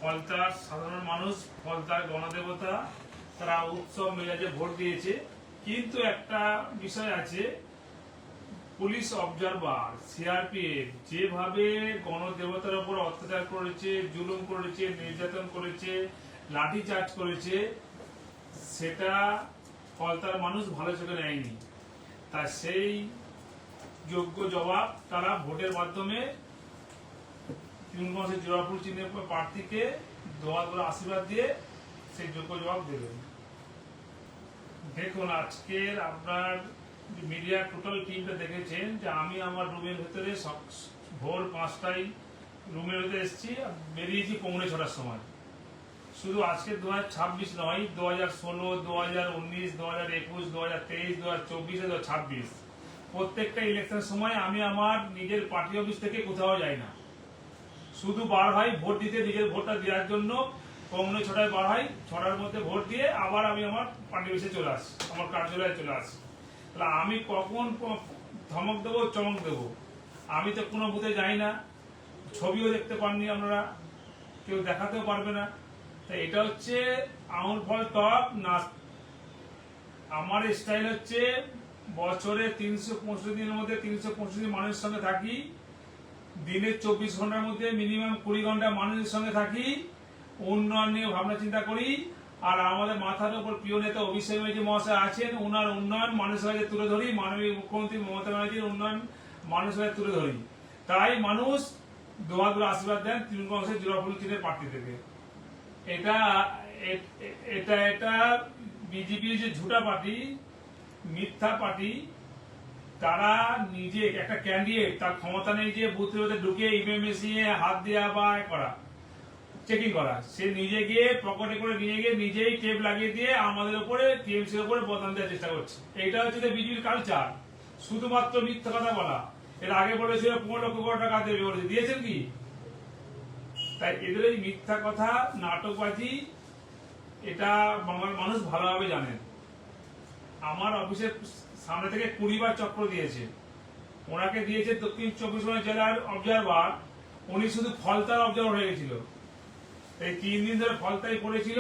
ফলতার সাধারণ মানুষ, ফলতার গণদেবতা, তারা উৎসব মেজাজে ভোট দিয়েছে। কিন্তু একটা বিষয় আছে, পুলিশ অবজারভার, সিআরপিএফ যেভাবে গণদেবতার উপর অত্যাচার করেছে, জুলুম করেছে, নির্যাতন করেছে, লাঠিচার্জ করেছে, সেটা ফলতার মানুষ ভালো চোখে নেয়নি। তা সেই যোগ্য জবাব তারা ভোটের মাধ্যমে তৃণমূল জোড়াফুল চিহ্নের প্রার্থীকে দোয়া করে আশীর্বাদ দিয়ে সেই যোগ্য জবাব দেবেন। দেখুন, আজকের আপনার মিডিয়া টোটাল টিমটা দেখেছেন যে আমি আমার রুমের ভেতরে ভোর 5টায় রুমের ভেতরে এসেছি, বেরিয়েছি 5:45টার সময়। শুধু আজকে 2026 নয়, 2016, 2019, 2021, 2023, 2024, 2026 প্রত্যেকটা ইলেকশনের সময় আমি আমার নিজের পার্টি অফিস থেকে কোথাও যাই না, শুধু বার হয় ভোট দিতে, নিজের ভোটটা দেওয়ার জন্য। 5:45টায় বার হয়, 6টার মধ্যে ভোট দিয়ে আবার আমি আমার পার্টি অফিসে চলে আসি, আমার কার্যালয়ে চলে আসি। তাহলে আমি কখন ধমক দেবো, চমক দেবো? আমি তো কোনো বুথে যাই না, ছবিও দেখতে পাননি আপনারা, কেউ দেখাতেও পারবে না। তাই এটা হচ্ছে আঙুর ফল টক না। আমার স্টাইল হচ্ছে বছরে 365 দিনের মধ্যে 365 মানুষের সঙ্গে থাকি, দিনে 24 ঘন্টার মধ্যে মিনিমাম 20 ঘন্টা মানুষের সঙ্গে থাকি, উন্নয়ন নিয়ে ভাবনা চিন্তা করি। আর আমাদের মাথার উপর প্রিয় নেতা অভিষেক ব্যানার্জি মহাশয় আছেন, ওনার উন্নয়ন মানুষের কাছে তুলে ধরি, মাননীয় মুখ্যমন্ত্রী মমতা ব্যানার্জির উন্নয়ন মানুষের কাছে তুলে ধরি। তাই মানুষ দোয়া করে আশীর্বাদ দেন তৃণমূল কংগ্রেসের জোড়াফুল চিহ্নের প্রার্থী থেকে। এটা এটা এটা বিজেপি যে ঝুটা পার্টি, মিথ্যা পার্টি, তারা নিজে একটা ক্যান্ডিডেট, তার ক্ষমতা নেই যে বুথের মধ্যে ঢুকে ইভিএম মেশিনে হাত দেওয়া বা করা, চেকিং করা। সে নিজে গিয়ে পকেটে করে নিয়ে গিয়ে নিজেই টেপ লাগিয়ে দিয়ে আমাদের উপরে, টিএমসির উপরে বদনাম দেওয়ার চেষ্টা করছে। এইটা হচ্ছে বিজেপির কালচার, শুধুমাত্র মিথ্যা কথা বলা। এর আগে বলেছিল 15 লক্ষ টাকা দেবে, বলেছে, দিয়েছেন কি? তাই এদের এই মিথ্যা কথা, নাটকবাজি, এটা বাংলার মানুষ ভালোভাবে জানেন। আমার অফিসের সামনে থেকে 20 বার চক্র দিয়েছে, ওনাকে দিয়েছে দক্ষিণ 24 পরগনা জেলার অবজারভার, উনি শুধু ফলতার অবজারভার হয়ে গেছিল। এই 3 দিন ধরে ফলতাই পড়েছিল,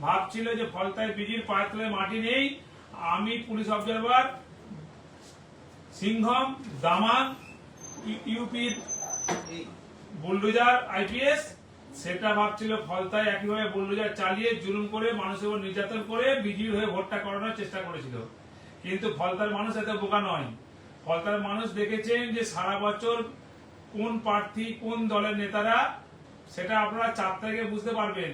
ভাবছিল যে ফলতায় বিজির পায়ের তলে মাটি নেই। আমি পুলিশ অবজারভার, সিংহম, দামান, ইউপির বুলডোজার আইপিএস, সেটা ভাবছিল ফলতায় একইভাবে বুলডোজার চালিয়ে জুলুম করে মানুষের উপর নির্যাতন করে বিজেপির হয়ে ভোটটা করানোর চেষ্টা করেছিল। কিন্তু ফলতার মানুষ এত বোকা নয়। ফলতার মানুষ দেখেছেন যে সারা বছর কোন প্রার্থী, কোন দলের নেতারা, সেটা আপনারা 4 তারিখে বুঝতে পারবেন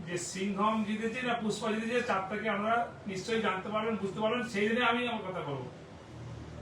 যে সিংহম জিতেছে না পুষ্পা জিতেছে। 4 তারিখে আপনারা নিশ্চয়ই জানতে পারবেন, বুঝতে পারবেন। সেই দিনে আমি আমার কথা বলবো।